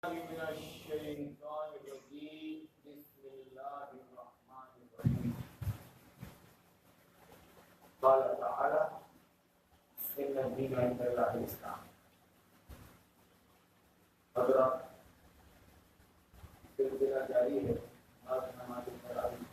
من الشیطان الرجیم بسم اللہ الرحمن الرحیم قال تعالی ان الدین عند اللہ الاسلام. حضرات سلسلہ جاری ہے آج نماز تراویح.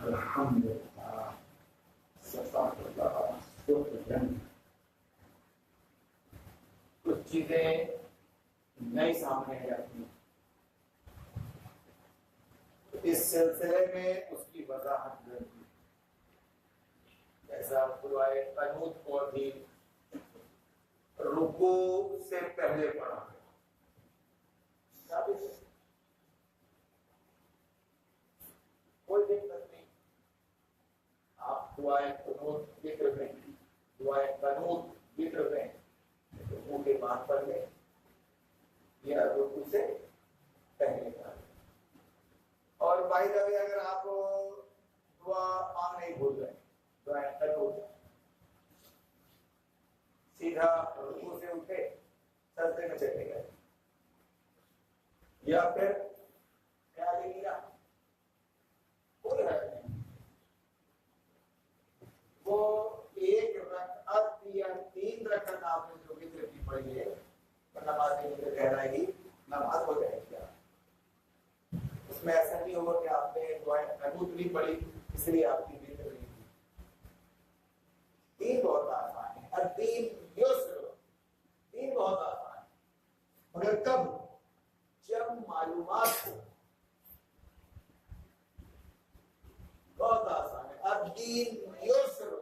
الحمدللہ کچھ چیزیں نئی سامنے ہے اپنی. اس سلسلے میں اس کی وضاحت کرتی جیسا دعائے قنوت کو بھی رکوع سے پہلے پڑھا ہے. کوئی دقت نہیں. آپ دعائے قنوت ذکر میں دعائے قنوت ذکر میں رکوع کے بعد پڑھ لیں یا رکوع سے پہلے پڑھ لیں. اور بائی دا وے اگر آپ دعا مانگنے ہی بھول گئے دعائے قنوت سیدھا رکوع سے اٹھے سجدے میں چلے گئے یا پھر خیال ہی کیا کوئی حرج نہیں. وہ ایک رکعت یا 3 رکعت آپ نے جو وتر کی پڑھی ہے تو نماز کے لیے گہرائی نماز ہو جائے گی. اس میں ایسا نہیں ہوگا کہ آپ نے دعائیں قنوت نہیں پڑھی اس لیے آپ کی وتر نہیں کی. دین بہت آسان ہے. الدین یسر. دین بہت آسان ہے مگر کب؟ جب معلومات ہو. بہت آسان ہے. الدین یسر.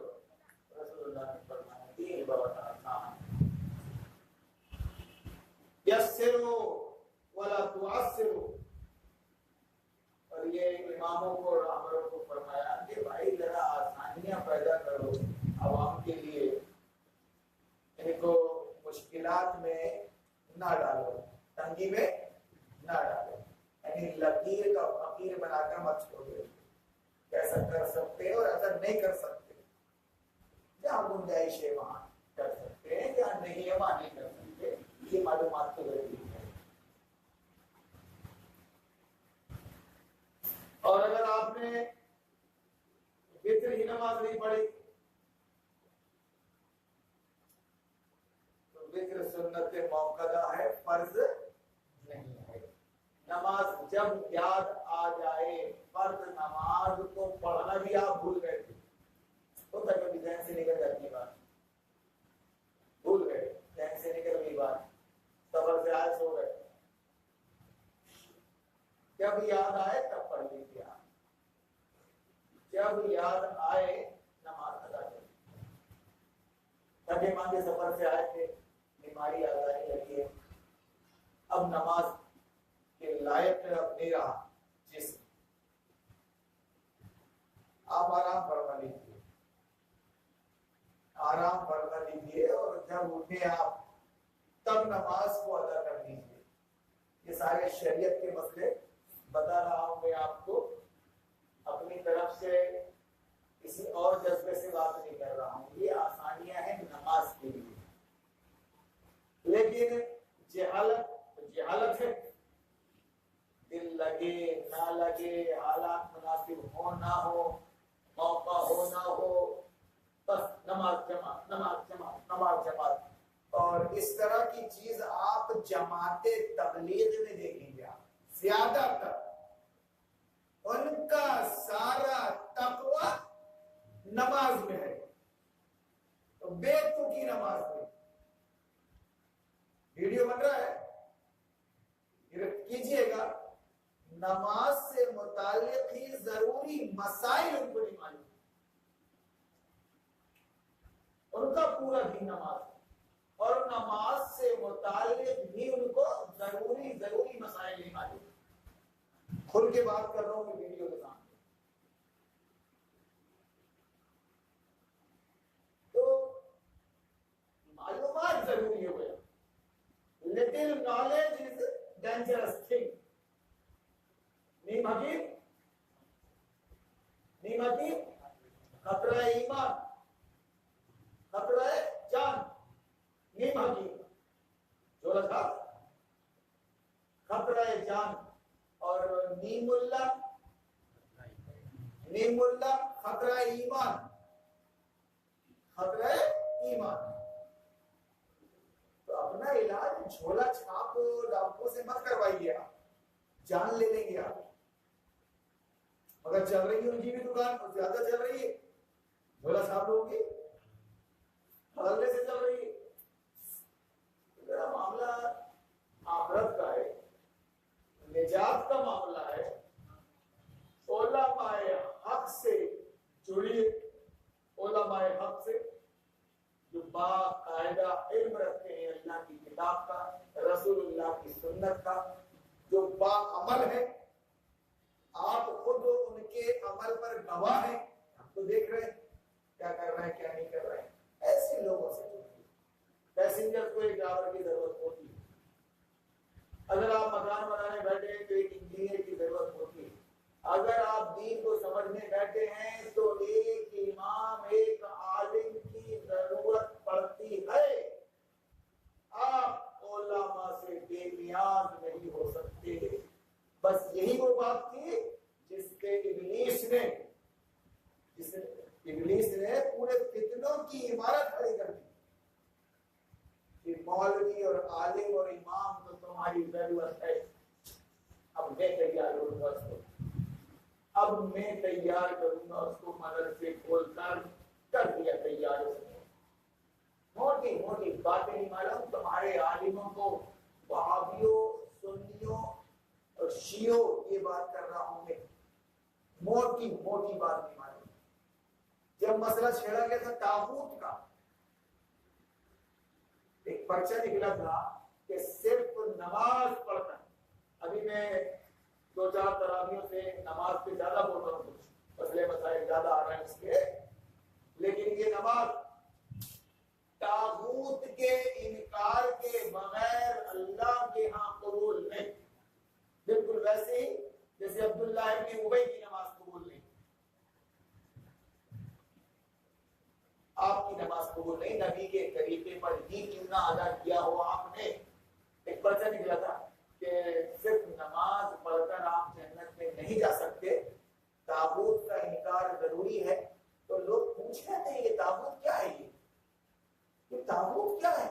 رسول اللہ نے فرمایا دین بہت آسان ہے. یسروا ولا تعسروا. اور یہ اماموں کو رہبروں کو فرمایا کہ بھائی ذرا آسانیاں پیدا کرو عوام کے لیے. ان کو مشکلات میں نہ ڈالو, تنگی میں نہ ڈالو. یعنی لکیر کا فقیر بنا کر مت چھوڑو. ایسا کر سکتے اور ایسا نہیں کر سکتے. جہاں گنجائش ہے وہاں کر سکتے ہیں, جہاں نہیں ہے وہاں نہیں کر سکتے. یہ معلومات تو ضروری ہے. اور اگر آپ نے وتر ہی نماز نہیں پڑھی تو وتر سنت موقدہ ہے, فرض نہیں ہے. نماز جب یاد آ جائے, فرض نماز کو پڑھنا بھی آپ بھول گئے تھے تو تک کبھی ذہن سے نکل جاتی ہے بات. بھول گئے, ذہن سے نکل گئی بات, سفر سے آج سو گئے. جب یاد آئے تب پڑھ لیجیے. آپ جب یاد آئے نماز ادا کریے. تھکے مانگے سفر سے آئے تھے, بیماری یاد آنے لگی ہے, اب نماز کے لائق اب نہیں رہا جسم, آپ آرام فرما لیجیے. آرام فرما لیجیے اور جب اٹھے آپ تب نماز کو ادا کر لیجیے. یہ سارے شریعت کے مسئلے بتا رہا ہوں میں آپ کو. اپنی طرف سے کسی اور جذبے سے بات نہیں کر رہا ہوں. یہ آسانیاں ہیں نماز کے لیے. لیکن جہالت ہے. دل لگے نہ لگے, حالات مناسب ہو نہ ہو, موقع ہو نہ ہو, بس نماز جماعت نماز جماعت نماز جماعت. اور اس طرح کی چیز آپ جماعت تبلیغ میں دیکھیں گے. آپ زیادہ تر ان کا سارا تقوی نماز میں ہے. تو بے تکی نماز میں ویڈیو بن رہا ہے, کیجئے گا. نماز سے متعلق ہی ضروری مسائل ان کو نہیں معلوم. ان کا پورا دین نماز ہے اور متعلق بھی ان کو ضروری مسائل نہیں معلوم. کھل کے بات کر رہا ہوں کہ ویڈیو کے سامنے. تو معلومات ضروری ہو گیا. Little knowledge is a dangerous thing. نیم حکیم خطرہ ایمان خطرہ جان. نیم حکیم جو رکھا خطرہ جان اور نیم اللہ خطرہ ایمان خطرہ ایمان. تو اپنا علاج جھولا چھاپ ڈاکٹروں سے مت کروائیے. آپ جان لے لیں گے. آپ اگر چل رہی ہے ان کی بھی دکان اور زیادہ چل رہی ہے جھولا چھاپ لوگوں کی حوالے سے چل رہی ہے. میرا معاملہ آخرت کا ہے, نجات کا معاملہ ہے. علماء حق سے جڑیے, علماء حق سے جو باقاعدہ علم رکھتے ہیں اللہ کی کتاب کا, رسول اللہ کی سنت کا, جو باعمل ہے. آپ خود ان کے عمل پر گواہ ہیں, آپ تو دیکھ رہے ہیں کیا کر رہے ہیں کیا نہیں کر رہے ہیں. ایسے لوگوں سے پیسنجر کو ایک ڈرائیور کی ضرورت ہوتی ہے. اگر آپ مکان بنانے بیٹھے ہیں تو ایک انجینئر کی ضرورت ہوتی ہے. اگر آپ دین کو سمجھنے بیٹھے ہیں تو ایک امام ایک عالم کی ضرورت پڑتی ہے. آپ علماء سے بے نیاز نہیں ہو سکتے. بس یہی وہ بات تھی جس پہ ابلیس نے پورے فتنوں کی عمارت کھڑی کر دی کہ مولوی اور عالم اور امام تو تمہاری ضرورت ہے. اب میں تیار کروں گا اس کو مدرسے کھول کر دیا تیار. موٹی موٹی باتیں نہیں معلوم تمہارے عالموں کو. وہابیوں سنیوں اور شیعوں یہ بات کر رہا ہوں میں, موٹی موٹی بات نہیں معلوم. جب مسئلہ چھیڑا گیا تھا طاغوت کا, ایک پرچہ نکلا تھا کہ صرف نماز پڑھنا. ابھی میں 2-4 تراویحوں سے نماز پہ زیادہ بول رہا ہوں, کچھ مسئلے مسائل زیادہ آ رہے ہیں اس کے, لیکن یہ نماز طاغوت کے انکار کے بغیر اللہ کے ہاں قبول نہیں. بالکل ویسے ہی جیسے عبداللہ ابن ابی کی نماز قبول نہیں. آپ کی نماز قبول نہیں. نبی کے طریقے پر ہی کیوں نہ ادا کیا ہو آپ نے. ایک پرچہ نکلا تھا کہ صرف نماز پڑھ کر آپ جنت میں نہیں جا سکتے, طاغوت کا انکار ضروری ہے. تو لوگ پوچھ رہے تھے یہ طاغوت کیا ہے, یہ طاغوت کیا ہے.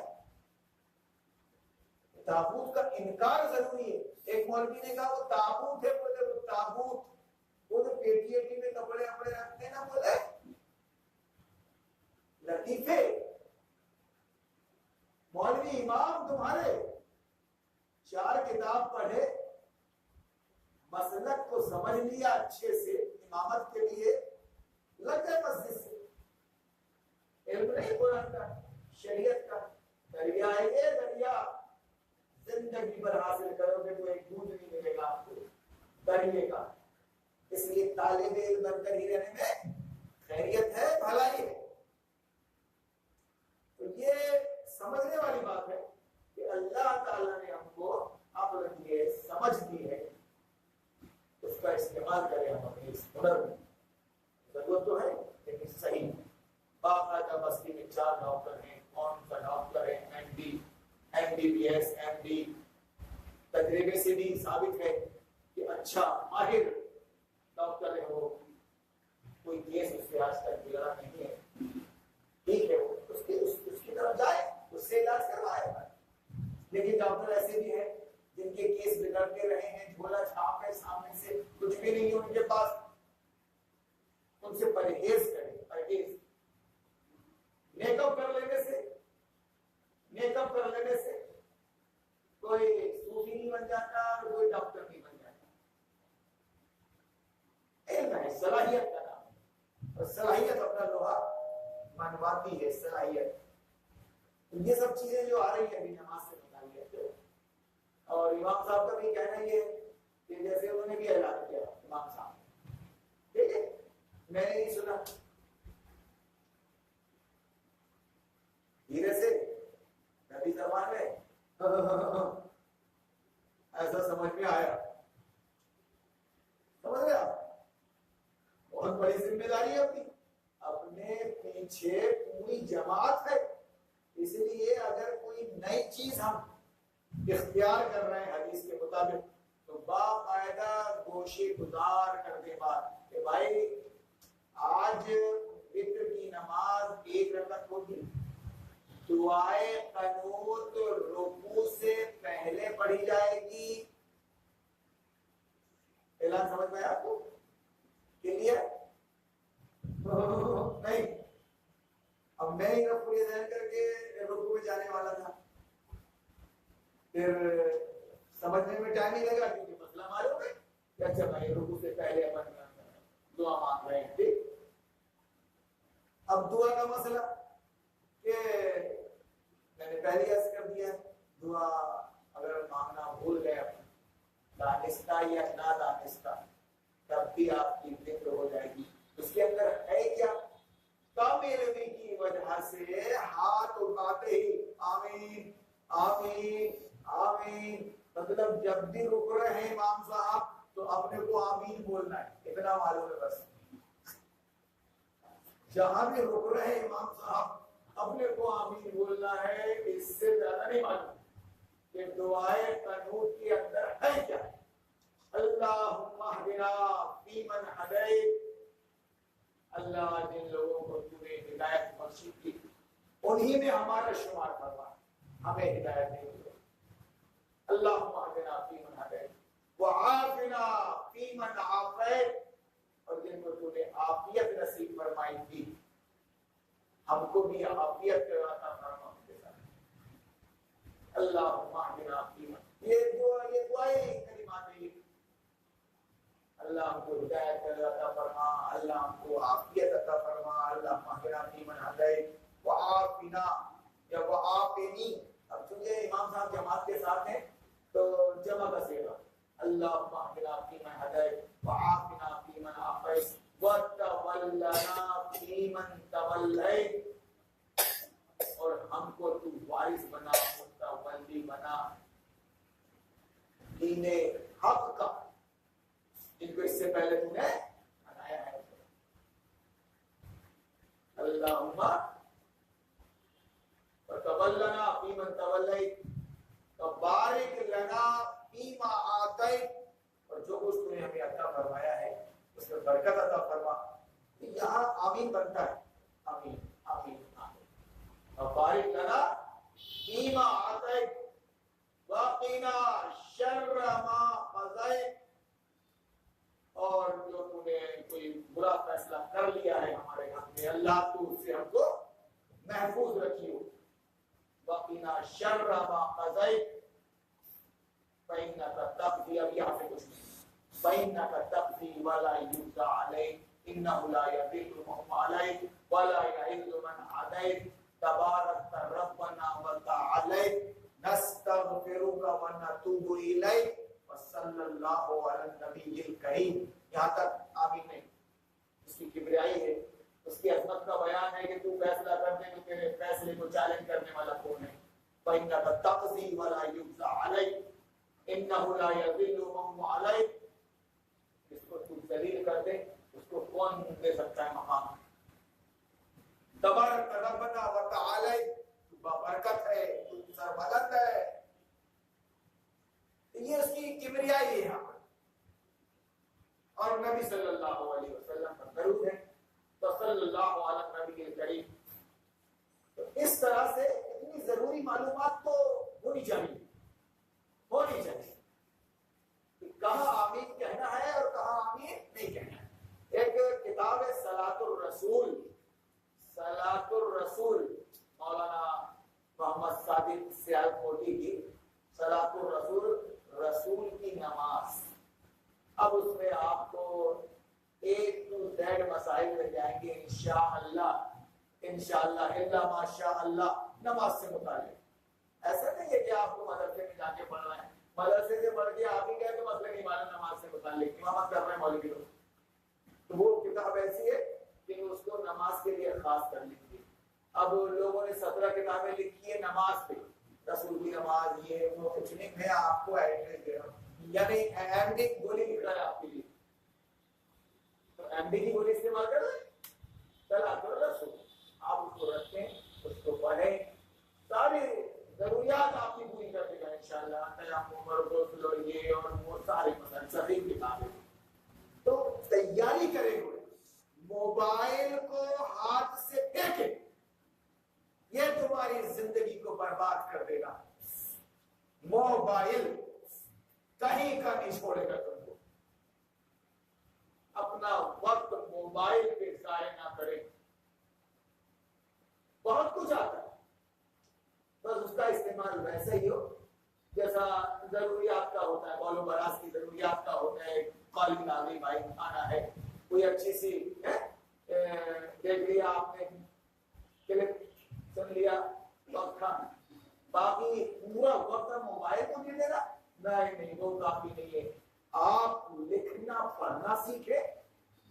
طاغوت کا انکار ضروری ہے. ایک مولوی نے کہا وہ طاغوت ہے. بولے وہ طاغوت وہ جو پیٹی ایٹی میں کپڑے اپڑے رکھتے ہیں نا, بولے لطیفے. مولوی امام تمہارے 4 کتاب پڑھے, مسلک کو سمجھ لیا اچھے سے, امامت کے لیے لگ گئے مسجد سے. علم نہیں قرآن کا شریعت کا. دریا ہے یہ دریا, زندگی پر حاصل کرو گے تو ایک دودھ نہیں ملے گا آپ کو دریا کا. اس لیے طالب علم بن کر ہی رہنے میں خیریت ہے, بھلائی ہے. تو یہ سمجھنے والی بات ہے کہ اللہ تعالیٰ نے ہم کو عقل دی ہے, سمجھ دی ہے, اس کا استعمال کریں. ہم اپنے اس ہنر میں ضرورت تو ہے لیکن صحیح. باقاعدہ بستی میں 4 ڈاکٹر ہیں. کون سا ڈاکٹر ہے M B B S M D, تجربے سے بھی ثابت ہے کہ اچھا ماہر ڈاکٹر ہے وہ. کوئی کیس اس کے آج تک بگڑا نہیں ہے. ٹھیک ہے, وہ اس کی طرف جائے, اس سے علاج کروائے. لیکن ڈاکٹر ایسے بھی ہیں جن کے کیس بگڑتے رہے ہیں, جھولا چھاپ ہے, سامنے سے کچھ بھی نہیں ہے ان کے پاس. ان سے پرہیز کریں, پرہیز. میک اپ کر لینے سے کوئی صوفی نہیں بن جاتا اور کوئی ڈاکٹر نہیں بن جاتا. علم ہے, صلاحیت کا نام, اور صلاحیت اپنا لوہا منواتی ہے. صلاحیت یہ سب چیزیں جو آ رہی ہیں ابھی نماز سے متعلق، اور امام صاحب کا بھی کہنا یہ کہ جیسے انہوں نے بھی اعلان کیا امام صاحب، ٹھیک ہے، میں نے نہیں سنا، دھیرے سے نبی زبان میں ایسا سمجھ میں آیا، سمجھ گیا؟ بہت بڑی ذمہ داری ہے اپنی، اپنے پیچھے پوری جماعت ہے، اس لیے اگر کوئی نئی چیز ہم اختیار کر رہے ہیں حدیث کے مطابق تو باقاعدہ گوشے گزار کر دے بات کہ بھائی آج وتر کی نماز 1 رکعت ہوگی، دعائے قنوت رکوع سے پہلے پڑھی جائے گی، اعلان سمجھ میں آیا آپ کو؟ کلیئر؟ نہیں، اب میں ہی رکوع یہ ذہن کر کے رکوع میں جانے والا تھا، پھر سمجھنے میں ٹائم نہیں لگا کیونکہ مسئلہ معلوم ہے کہ اچھا بھائی رکوع سے پہلے اپن دعا مانگ رہے ہیں، ٹھیک، اب دعا کا مسئلہ کہ میں نے پہلے عرض کر دیا دعا اگر مانگنا بھول گئے دانستہ یا نادانستہ تب بھی آپ کی ذکر ہو جائے گی، اس کے اندر ہے کیا؟ کم علمی کی وجہ سے ہاتھ اٹھاتے ہی آمین آمین آمین، مطلب جب بھی رک رہے ہیں امام صاحب تو اپنے کو آمین بولنا ہے، اتنا معلوم ہے بس، جہاں بھی رک رہے ہیں امام صاحب اپنے کو آمین بولنا ہے، اس سے زیادہ نہیں معلوم کہ دعائے قنوت کے اندر ہے کیا؟ اللہم اہدنا فیمن ہدیت، اللہ جن لوگوں کو تو نے ہدایت بخشی کی انہی میں ہمارا شمار فرما، ہمیں ہدایت نہیں ہوئی، اللہم اہدنا فیمن ہدیت وعافنا فیمن عافیت، اور جن کو تو نے عافیت نصیب فرمائی تھی ہم کو بھی عافیت عطا فرما ان کے ساتھ، اللہم اہدنا فیمن، یہ دعائیں کلمات ہیں، اللہ ہم کو ہدایت عطا فرما، اللہ ہم کو عافیت عطا فرما، اللہ اہدنا فیمن ہدیت وعافنا یا وعافنی، اب چونکہ امام صاحب جماعت کے ساتھ ہیں تو جمع کا صیغہ، اللہ اہدنا فیمن ہدیت وعافنا فیمن عافیت وتولنا فیمن تولیت، اور ہم کو تو وارث بنا، متولی بنا دین حق کا، جن کو اس سے پہلے تو نے بنایا ہے، اللہم وتولنا فیمن تولیت وبارک لنا فیما آتیت، اور جو کچھ تو نے ہمیں عطا فرمایا ہے اس میں برکت عطا فرما، یہاں آمین بنتا ہے، آمین آمین آمین، وبارک لنا فیما آتیت وقنا شر ما قضیت، اور جو تو نے کوئی برا فیصلہ کر لیا ہے ہمارے حق میں اللہ تو اس سے ہم کو محفوظ رکھیو، وقنا شر ما قضیت فإنک تقضی، اب یہاں سے کچھ نہیں، فإنک تقضی ولا یقضى علیک انہ لا یذل من علیک ولا یعز من عادیت تبارک ربنا وتعالیت نستغفرک ونتوب الیک وصلی اللہ علی النبی الکریم، یہاں تک آمین نہیں، اس کی کبریائی ہے، اس کی عظمت کا بیان ہے کہ تو فیصلہ کر دے تو تیرے فیصلے کو چیلنج کرنے والا کون ہے، فإنک تقضی ولا یقضى علیک انہ لا یذل من علیک، اس کو تو ذلیل کر دے اس کو کون دے سکتا ہے مقام، تبارک ربنا وتعالیت، تو بابرکت ہے، تو سربلند ہے، یہ اس کی کبریائی ہے یہاں پر، اور نبی صلی اللہ علیہ وسلم کا درود ہے تو صلی اللہ علیہ نبی الکریم، تو اس طرح سے اتنی ضروری معلومات تو ہونی چاہیے کہ کہاں آمین کہنا ہے اور کہاں آمین نہیں کہنا ہے۔ ایک کتاب ہے صلاۃ الرسول مولانا محمد صادق سیالکوٹی کی، صلاۃ الرسول، رسول کی نماز، اب اس میں آپ کو A to Z مسائل مل جائیں گے انشاءاللہ، انشاءاللہ الا ماشاء اللہ، نماز سے متعلق. ایسا نہیں ہے کہ آپ کو مدرسے میں جا کے پڑھنا ہے, مدرسے سے پڑھ کے آپ ہی گئے تو مسئلہ نہیں معلوم نماز سے متعلق, امامت کر رہے ہیں مولوی لوگ, تو وہ کتاب ایسی ہے کہ اس کو نماز کے لیے خاص کر لکھی. اب لوگوں نے 17 کتابیں لکھی ہے نماز پہ, رسول کی نماز, یہ وہ کچھ نہیں. میں آپ کو ایڈریس دے رہا ہوں, یعنی ایم ڈی گولی لکھ رہا ہے آپ کے لیے, تو ایم ڈی کی گولی استعمال کر رہے ہیں, چلا کر رسول آپ اس کو رکھیں, اس کو پڑھیں, ساری ضروریات آپ کی پوری کر دے گا انشاءاللہ. تیمم اور غسل اور یہ اور وہ سارے مسائل صحیح کتابیں. تو تیاری کرے ہوئے موبائل کو ہاتھ سے پھینکے, یہ تمہاری زندگی کو برباد کر دے گا. موبائل کہیں کا نہیں چھوڑے گا تم کو. اپنا وقت موبائل پہ ضائع نہ کرے. بہت کچھ آتا ہے, بس اس کا استعمال ویسا ہی ہو جیسا ضروریات کا ہوتا ہے. بولو براز کی ضروریات کا ہوتا ہے, کالنگ آ گئی بھائی آنا ہے, کوئی اچھی سی دیکھ لیا آپ نے, کلپ سن لیا, وقت تھا. باقی پورا وقت موبائل کو نہیں دے رہا, نہیں وہ کافی نہیں ہے. آپ لکھنا پڑھنا سیکھے.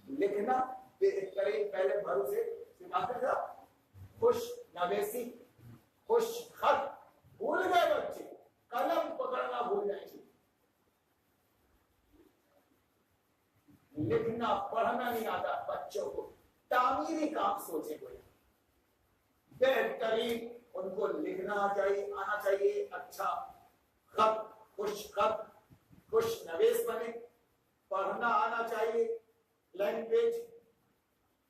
لکھنا بہترین پہلے بھروسے سکھاتے تھا, خوش نویسی, خوش خط بھول گئے بچے, قلم پکڑنا بھول جائیں گے. لکھنا پڑھنا نہیں آتا بچوں کو, تعمیری کام سوچے کوئی, بہترین ان کو لکھنا چاہیے, آنا چاہیے. اچھا خط, خوش خط, خوش نویس بنے. پڑھنا آنا چاہیے, لینگویج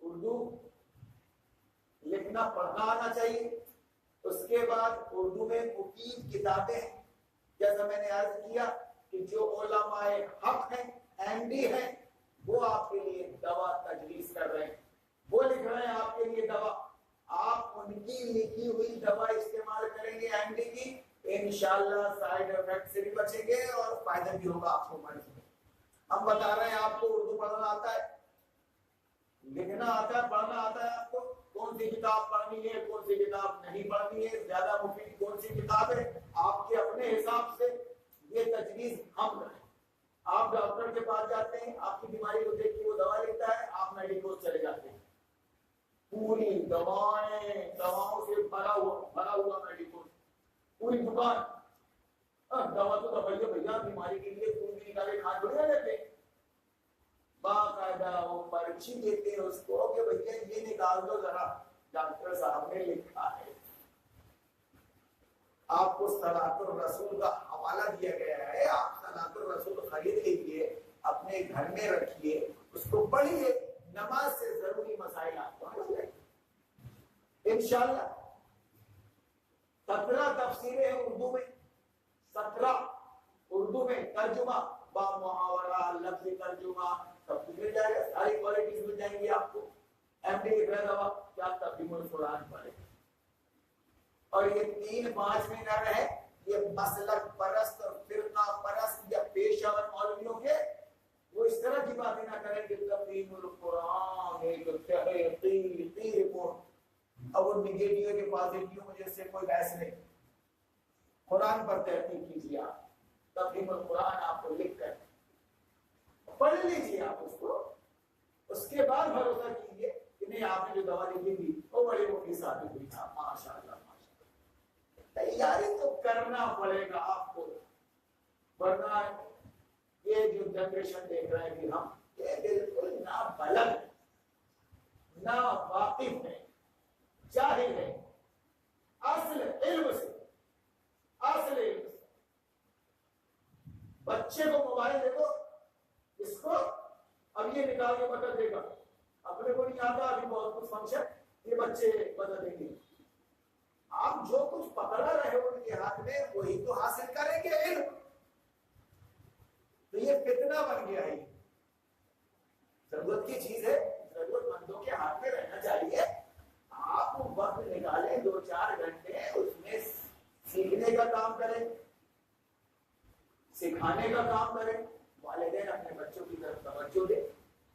اردو, لکھنا پڑھنا آنا چاہیے. اس کے بعد اردو میں مفید کتابیں, جیسا میں نے عرض کیا کہ جو علماء حق ہیں, ایم ڈی ہیں, وہ آپ کے لیے دوا تجویز کر رہے ہیں, وہ لکھ رہے ہیں آپ کے لیے دوا. آپ ان کی لکھی ہوئی دوا استعمال کریں گے ایم ڈی کی, انشاءاللہ سائیڈ افیکٹ سے بھی بچیں گے اور فائدہ بھی ہوگا آپ کو مرض میں. ہم بتا رہے ہیں آپ کو اردو پڑھنا آتا ہے, لکھنا آتا ہے, پڑھنا آتا ہے آپ کو, کون سی کتاب پڑھنی ہے, کون سی کتاب نہیں پڑھنی ہے, زیادہ مفید کون سی کتاب ہے, آپ کے اپنے حساب سے یہ تجویز ہم کریں. آپ ڈاکٹر کے پاس جاتے ہیں, آپ کی بیماری کو دیکھ کے وہ دوا لکھتا ہے, آپ میڈیکل چلے جاتے ہیں, پوری دواؤں سے بھرا ہوا میڈیکل, پوری دکان. دوا تو دبائیے بھیا, بیماری کے لیے خون بھی نکالے کھا تھوڑی لیتے, باقاعدہ وہ پرچی دیتے ہیں اس کو کہ بھیا یہ نکال دو ذرا, ڈاکٹر صاحب نے لکھا ہے. آپ کو صلاۃ الرسول کا حوالہ دیا گیا ہے, آپ صلاۃ الرسول خرید لیجیے, اپنے گھر میں رکھیے, اس کو پڑھیے. نماز سے ضروری مسائل آپ کو حل جائیں انشاءاللہ. 17 تفسیریں اردو میں, 17 اردو میں ترجمہ, با محاورہ, لفظی ترجمہ, سب کچھ مل جائے گا. ساری کوالٹیز مل جائیں گی آپ کو. ایم ڈی لکھ رہا تھا کیا ترجمہ القرآن پڑھے. اور یہ 3-5 میں نہ رہے, یہ مسلک پرست اور فرقہ پرست یا پیشہ ور مولویوں کے وہ اس طرح کی باتیں نہ کریں کہ تفہیم القرآن ایک تیر کو, اب وہ نگیٹیو کے پازیٹیو مجھے سے کوئی بحث نہیں. قرآن پر تحقیق کیجیے, آپ تفہیم القرآن آپ کو لکھ کر پڑھ لیجیے آپ اس کو, اس کے بعد بھروسہ کیجیے کہ نہیں آپ نے جو دوا لکھی تھی وہ بڑی مفید ثابت ہوئی تھا. ماشاءاللہ تیاری تو کرنا پڑے گا آپ کو, ورنہ یہ جو جنریشن دیکھ رہے ہیں کہ ہم یہ بالکل نابلد, نا واقف ہے, جاہل ہے اصل علم سے. بچے کو موبائل دے دو, اس کو اب یہ نکال کے بتا دے گا, اپنے کو نہیں آتا ابھی بہت کچھ فنکشن, یہ بچے بتا دیں گے. آپ جو کچھ پکڑا رہے ہو ان کے ہاتھ میں وہی تو حاصل کریں گے علم. تو یہ فتنہ بن گیا ہے, ضرورت کی چیز ہے, ضرورت مندوں کے ہاتھ میں رہنا چاہیے. آپ وقت نکالیں 2-4 گھنٹے, اس میں سیکھنے کا کام کریں, سکھانے کا کام کریں. والدین اپنے بچوں کی طرف توجہ دیں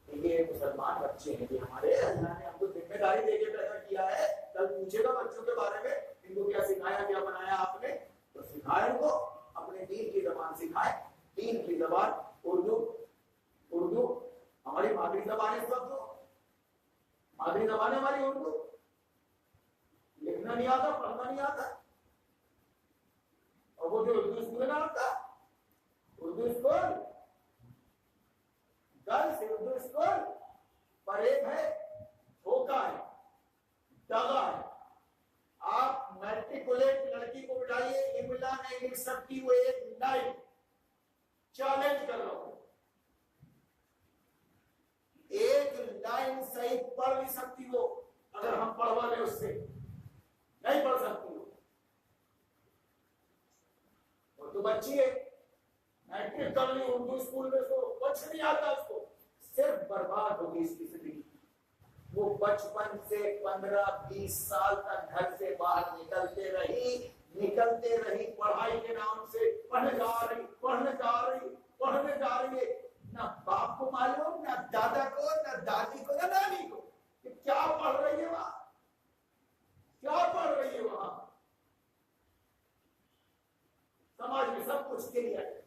کہ یہ مسلمان بچے ہیں, یہ ہمارے اللہ نے ہم کو ذمہ داری دے کے پیدا کیا ہے, کل پوچھے گا بچوں کے بارے میں ان کو کیا سکھایا، کیا بنایا آپ نے؟ تو سکھایا ان کو اپنے دین کی زبان سکھائے، دین کی زبان اردو ہماری مادری زبان ہے، سب مادری زبان ہے ہماری اردو، لکھنا نہیں آتا، پڑھنا نہیں آتا، اور وہ جو اردو اسکول میں آتا، Urdu school girls Urdu school پریب ہے، دھوکہ ہے، دغا ہے۔ آپ میٹریکولیٹ لڑکی کو بٹھائیے، املا نہیں لکھ سکتی وہ ایک لائن، چیلنج کر رہا ہوں، ایک لائن صحیح پڑھ نہیں سکتی وہ، اگر ہم پڑھوا لیں اس سے نہیں پڑھ سکتی وہ تو بچی ہے، میٹرک کر لی اردو اسکول میں، اس کو کچھ نہیں آتا، اس کو صرف برباد ہوگی اس کی زندگی۔ وہ بچپن سے 15-20 سال تک گھر سے باہر نکلتے رہی پڑھائی کے نام سے، پڑھنے جا رہی ہے، نہ باپ کو معلوم، نہ دادا کو، نہ دادی کو، نہ نانی کو کہ کیا پڑھ رہی ہے وہاں، کیا پڑھ رہی ہے وہاں۔ سماج میں سب کچھ کلیئر ہے،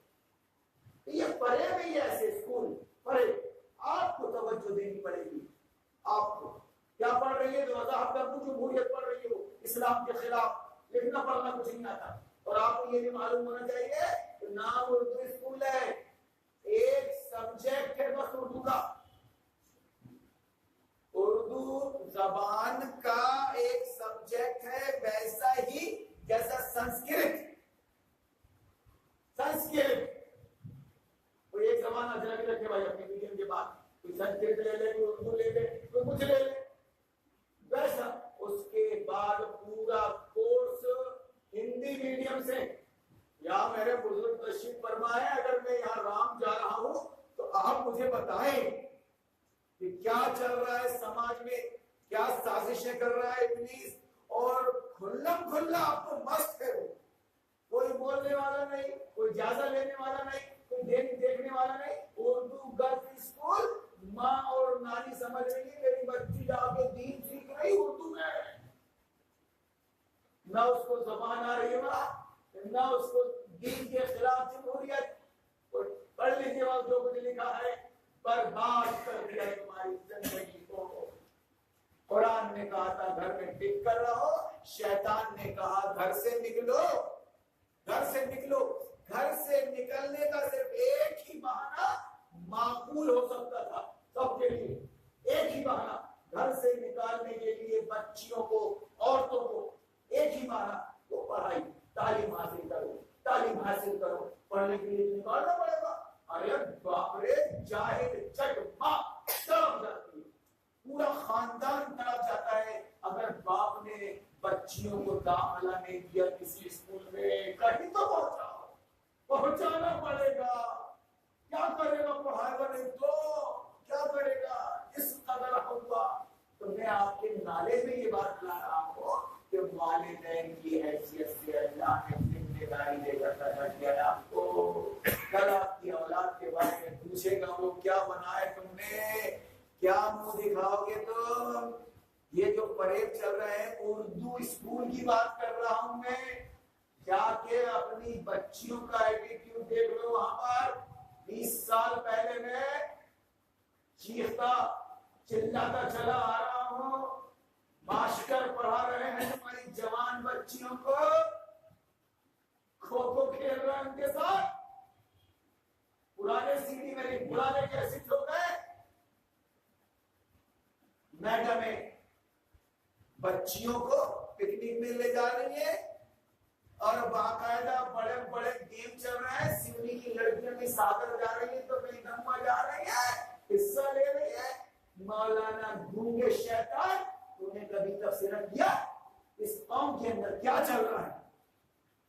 یہ پڑھے نہیں ایسے اسکول پڑھے، آپ کو توجہ دینی پڑے گی۔ آپ کو کیا پڑھ رہی ہے؟ جو مذاہب کا جمہوریت پڑھ رہی ہے، وہ اسلام کے خلاف، لکھنا پڑھنا کچھ نہیں آتا۔ اور آپ کو یہ بھی معلوم ہونا چاہیے کہ نام اردو اسکول ہے، ایک سبجیکٹ ہے بس اردو کا، اردو زبان کا ایک سبجیکٹ ہے، ویسا ہی جیسا سنسکرت کوئی ایک زبان اجنبی رکھے بھائی اپنے میڈیم کے بعد، کوئی سنسکرت لے لے، کوئی اردو لے لے، کوئی کچھ لے لے، ویسا اس کے بعد پورا کورس ہندی میڈیم سے۔ یا میرے بزرگ تشریف فرمائے، اگر میں یہاں رام جا رہا ہوں تو آپ مجھے بتائیں کہ کیا چل رہا ہے سماج میں، کیا سازشیں کر رہا ہے ابلیس، اور کھلم کھلا آپ کو مست ہے، کوئی بولنے والا نہیں، کوئی جائزہ لینے والا نہیں، کوئی دیکھنے والا نہیں۔ اردو گرلس اسکول، ماں اور نانی سمجھ رہی ہے میری بچی جا کے دین سیکھ رہی اردو میں، نہ اس کو زبان آ رہی ہے، نہ اس کو دین کے خلاف جمہوریت۔ پڑھ لیجیے وہاں جو کچھ لکھا ہے، برباد کر دیا تمہاری زندگی کو۔ قرآن نے کہا تھا گھر میں ٹک کر رہو، شیطان نے کہا گھر سے نکلو، گھر سے نکلو۔ گھر سے نکلنے کا صرف ایک ہی بہانہ معقول ہو سکتا تھا سب کے لیے، ایک ہی بہانہ گھر سے نکالنے کے لیے بچیوں کو، عورتوں کو، ایک ہی بہانہ، وہ پڑھائی، تعلیم حاصل کرو، تعلیم حاصل کرو۔ پڑھنے کے لیے نکالنا پڑے گا۔ ارے باپ رے، جاہل چٹ ماں تڑپ جاتی ہے، پورا خاندان تڑپ جاتا ہے اگر باپ نے بچیوں کو داخلہ نہیں دیا کسی اسکول میں۔ کہیں تو پہنچانا پڑے گا، کیا کرے گا؟ پڑھائے گا نہیں تو کیا کرے گا؟ اس قدر ہوگا۔ تو میں آپ کے نالے میں یہ بات لا رہا ہوں کہ والدین کی حیثیت سے اللہ نے ذمہ داری دے کر دیا آپ کو۔ کل آپ کی اولاد کے بارے میں پوچھے گا وہ کیا بنا ہے تم نے، کیا منہ دکھاؤ گے تم؟ یہ جو فریب چل رہے ہیں، اردو اسکول کی بات کر رہا ہوں میں، جا کے اپنی بچیوں کا ایٹیٹیوڈ دیکھ لو۔ وہاں پر 20 سال پہلے میں چیختا چلاتا چلا آ رہا ہوں، ماسٹر پڑھا رہے ہیں ہماری جوان بچیوں کو، کھو کھو کھیل رہے ہیں ان کے ساتھ، پرانے سی ڈی میں پرانے کیسٹ ہو گئے۔ میڈمیں بچیوں کو پکنک میں لے جا رہی ہے اور باقاعدہ بڑے بڑے گیم چل رہے ہیں، سیونی کی لڑکیاں بھی ساتھ جا رہی ہیں تو کہیں دھما جا رہی ہے، حصہ لے رہی ہے۔ مولانا گونگے شیطان، تو نے کبھی تفسیر کیا اس قوم کے اندر کیا چل رہا ہے؟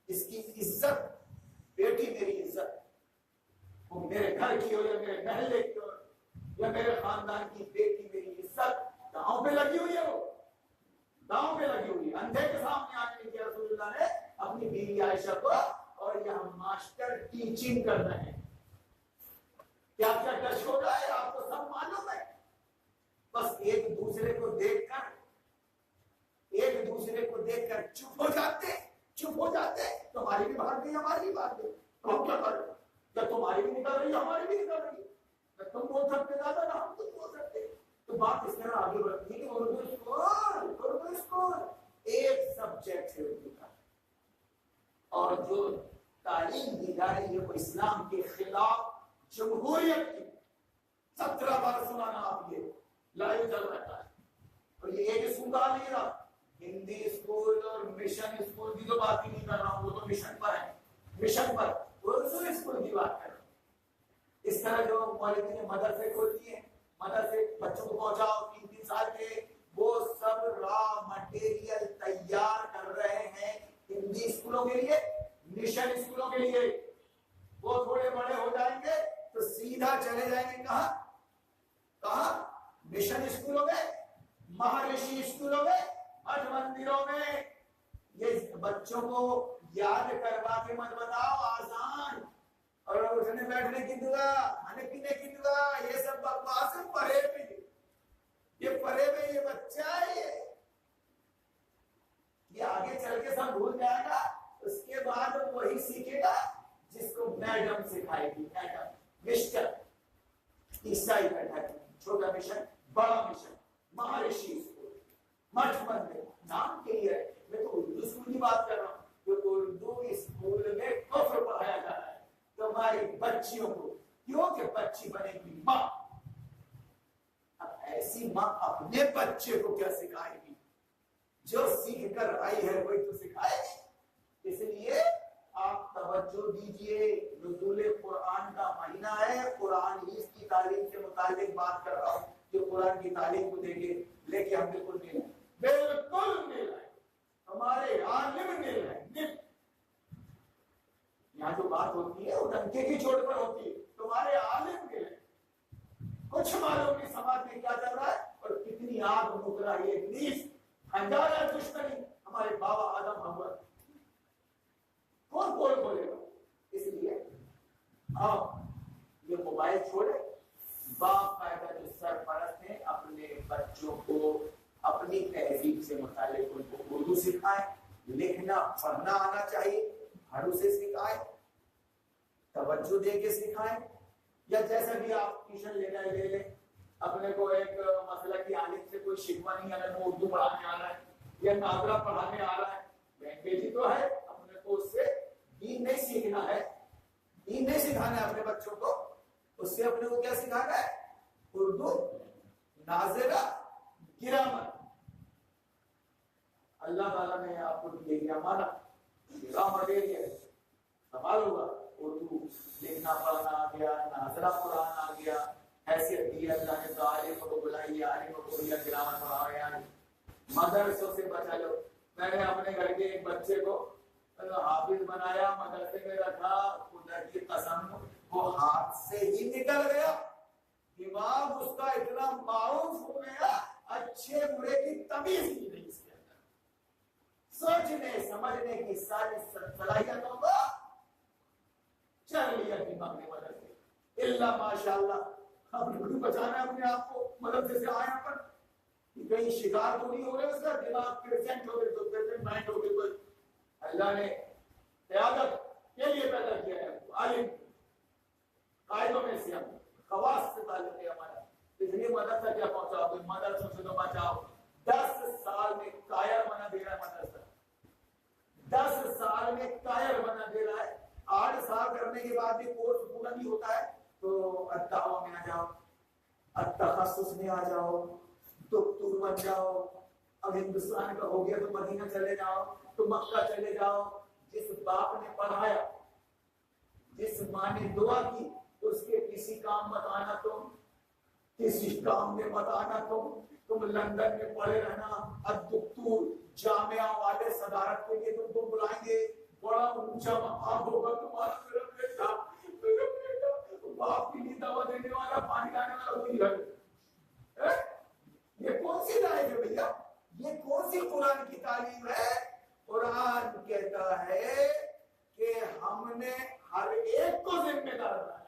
اس کی عزت، بیٹی میری عزت، وہ میرے گھر کی ہو یا میرے محلے کی ہو یا میرے خاندان کی بیٹی میری عزت داؤں پہ لگی ہوئی ہے، وہ داؤں پہ لگی ہوئی ہے۔ اندھے کے سامنے آنے کے لیے رسول اللہ نے اپنی بیوی عائشہ کو، اور یہاں ماسٹر ٹیچنگ کر رہے ہیں، کیا کیا ٹچ ہو رہا ہے آپ کو سب معلوم ہے۔ بس ایک دوسرے کو دیکھ کر ایک دوسرے کو دیکھ کر چپ ہو جاتے تمہاری بھی بھاگ گئی ہماری بھی بھاگ گئی، ہم کیا کریں؟ کیا تمہاری بھی نکل رہی ہے ہماری بھی نکل رہی ہے، تم بول سکتے زیادہ نہ ہم کچھ بول سکتے. تو بات اس طرح آگے بڑھتی ہے کہ اردو اسکول ایک سبجیکٹ ہے اردو کا، اور جو تعلیم دی جا رہی ہے وہ اسلام کے خلاف جمہوریت کی. 17 بار سنانا آپ یہ لائیو چل رہتا ہے. اور یہ ایک اسکول کا نہیں رہا، ہندی اسکول اور مشن اسکول کی تو بات ہی نہیں کر رہا ہوں، وہ تو مشن پر ہے، مشن پر اردو اسکول کی بات کر رہا ہوں. اس طرح جو مولوی نے مدرسے کھول دیے، مدرسے بچوں کو پہنچاؤ 3 سال کے، وہ سب را مٹیریل تیار کر رہے ہیں ہندی اسکولوں کے لیے، مشن اسکولوں کے لیے. وہ تھوڑے بڑے ہو جائیں گے تو سیدھا چلے جائیں گے کہاں؟ مشن اسکولوں میں، مہارشی اسکولوں میں، مٹھ مندروں میں. یہ بچوں کو یاد کروا کے مت بتاؤ آسان اور اٹھنے بیٹھنے کی دعا، کھانے پینے کی دعا، یہ سب بکواس پڑھے بھی، یہ پڑھے میں یہ بچہ ہے، یہ آگے چل کے سب بھول جائے گا. اس کے بعد وہی سیکھے گا جس کو میڈم سکھائے گی، میڈم مسٹر. عیسائی بیٹھا ہے، چھوٹا مشن، بڑا مشن، مہارشی اسکول، مٹھ مندر، نام کے لیے. میں تو اردو اسکول کی بات کر رہا ہوں. جو اردو اسکول میں کفر پڑھایا جا رہا ہے تمہاری بچیوں کو، کیوں کہ بچی بنے گی ماں. اب ایسی ماں اپنے بچے کو کیا سکھائے گی؟ جو سیکھ کر آئی ہے وہی تو سکھائے. اس لیے آپ توجہ دیجئے، نزول قرآن کا مہینہ ہے، قرآن ہی اس کی تعلیم سے متعلق بات کر رہا ہوں. جو قرآن کی تعلیم کو دیکھے لیکن ہم بالکل نہیں لائے، بالکل نہیں لائے. ہمارے عالم نہیں لائے. یہاں جو بات ہوتی ہے وہ ڈنکے کی چوٹ پر ہوتی ہے، تمہارے عالم کے لائے. کچھ معلوم نہیں سماج میں کیا چل رہا ہے اور کتنی آگ بھوک رہا ہے. ابلیس ہنجارہ دشمنی ہمارے بابا آدم حوا، کون بولے گا؟ اس لیے آپ یہ موبائل چھوڑے، باقاعدہ جو سرپرست ہیں اپنے بچوں کو اپنی تہذیب سے متعلق ان کو اردو سکھائیں. لکھنا پڑھنا آنا چاہیے، ہر اسے سکھائیں، توجہ دے کے سکھائیں. یا جیسا بھی آپ ٹیوشن لینا ہے لے لیں. اپنے کو ایک مسئلہ کی عالم سے کوئی شکوہ نہیں، اگر وہ اردو پڑھانے آ رہا ہے یا ناظرہ پڑھانے آ رہا ہے، لینگویج تو ہے، اپنے کو اس سے دین نہیں سیکھنا ہے، دین نہیں سکھانا ہے اپنے بچوں کو. اس سے اپنے کو کیا سکھانا ہے؟ اردو، ناظرہ، گرامر. اللہ تعالیٰ نے آپ کو دے دیا مانا، گرامر دے دیا، سوال ہوگا اردو لکھنا پڑھنا آ گیا، ناظرہ قرآن آ گیا، حیثیت دی اللہ نے تو عالم کو بلائی، عالم کو دیا گرامر پڑھا رہے ہیں. مدرسوں سے بچا لو. میں نے اپنے گھر کے ایک بچے کو حافظ بنایا، مدرسے میں رکھا، خدا کی قسم وہ ہاتھ سے ہی نکل گیا. دماغ اس کا اتنا معروف ہو گیا، اچھے برے کی تمیز ہی نہیں اس کے اندر. سوچنے سمجھنے کی ساری صلاحیتوں کو چل لیا دماغ نے مدرسے. اللہ ماشاء اللہ ہم نے بچانا ہے اپنے آپ کو. مدرسے سے آیا پر کہیں شکار تو نہیں ہو رہے، اس کا دماغ پریزنٹ ہو گئے تو پریزنٹ مائنڈ ہو گئے. اللہ نے قیادت کے لیے پیدا کیا ہے عالم. قائدوں میں سے ہم خواص سے تعلق ہے ہمارا. اس لیے مدرسہ کیا پہنچاؤ گے؟ مدرسوں سے تو بچاؤ. 10 سال میں قائر بنا دے رہا ہے مدرسہ، 10 سال میں قائر بنا دے رہا ہے. 8 سال کرنے کے بعد بھی کورس پورا نہیں ہوتا ہے تو الدعوہ میں آ جاؤ، التخصص میں آ جاؤ، دکتور بن جاؤ. اب ہندوستان کا ہو گیا تو مدینہ چلے جاؤ، تو مکہ چلے جاؤ. جس باپ نے پڑھایا، جس ماں نے دعا کی، اس کے کسی کام مت آنا تم، کسی کام میں مت آنا تم لندن میں پڑھے رہنا. اب دکتور جامعہ والے صدارت کے لیے تم کو بلائیں گے، بڑا اونچا مقام ہوگا تمہارا. میرا بیٹا باپ کے لیے دعوت دینے والا، پانی لانے والا وہی ہے. یہ کون سی لائف ہے بھیا؟ یہ کون سی قرآن کی تعلیم ہے؟ قرآن کہتا ہے کہ ہم نے ہر ایک کو ذمہ دار بنایا.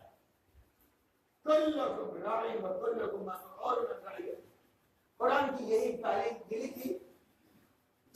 کلکم راعٍ وکلکم مسئول عن رعیتہ. قرآن کی یہی تعلیم ملی تھی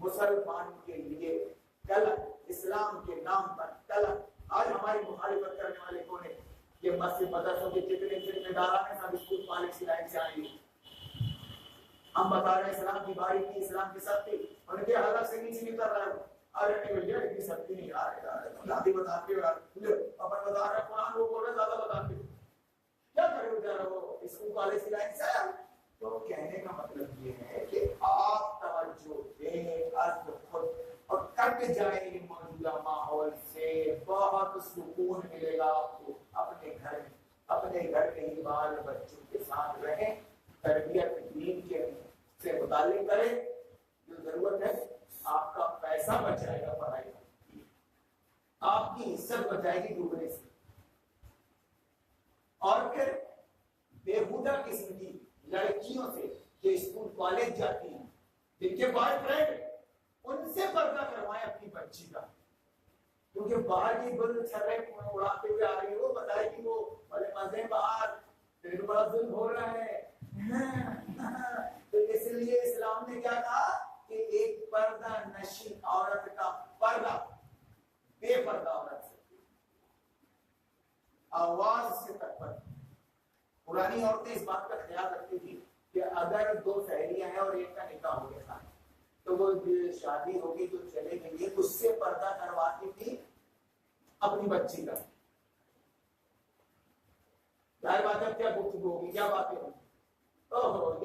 مسلمان کے لیے کلک، اسلام کے نام پر کلک. آج ہماری مخالفت کرنے والے کون ہیں؟ یہ مسجد مدرسوں کے جتنے ذمہ داران ہیں سب اسکول کالج کی لائن سے آئیں گے. ہم بتا رہے ہیں اسلام کی باریکی، اسلام کی سختی، ان کے حلق سے نیچے نہیں کر رہا ہے. ارے نہیں بھیا اتنی سختی نہیں آ رہی، دادی بتاتے ہو اپن بتا رہے قرآن وہ بول رہے زیادہ بتاتے ہو، کیا کرے بیچارہ وہ اسکول کالج کی لائن سے آیا. تو کہنے کا مطلب یہ ہے کہ آپ توجہ دیں از خود اور کٹ جائیں موجودہ ماحول سے، بہت سکون ملے گا آپ کو. اپنے گھر میں، اپنے گھر کے ہی بال بچوں کے ساتھ رہیں، تربیت دین کے سے متعلق کریں. جو ضرورت ہے آپ کا پیسہ بچائے گا پڑھائی کا، آپ کی عزت بچائے گی ڈوبنے سے. اور پھر بےہودہ قسم کی لڑکیوں سے جو اسکول کالج جاتی ہیں، جن کے بوائے فرینڈ، ان سے پردہ کروائیں اپنی بچی کا. کیونکہ باہر کی گل چھرے اڑاتے ہوئے آ رہی ہے، وہ بتائے کہ وہ بڑے مزے باہر پھر بڑا ظلم ہو رہا ہے. تو اس لیے اسلام نے کیا کہا کہ ایک پردہ نشین عورت کا پردہ، بے پردہ عورت سے آواز سے تک پر. پرانی عورتیں اس بات کا خیال رکھتی تھی کہ اگر دو سہیلیاں ہیں اور ایک کا نکاح ہو گیا تھا تو وہ شادی ہوگی تو چلے گئی، اس سے پردہ کرواتی تھی اپنی بچی کا. ظاہر بات ہے کیا گفتگو ہوگی، کیا باتیں ہوگی.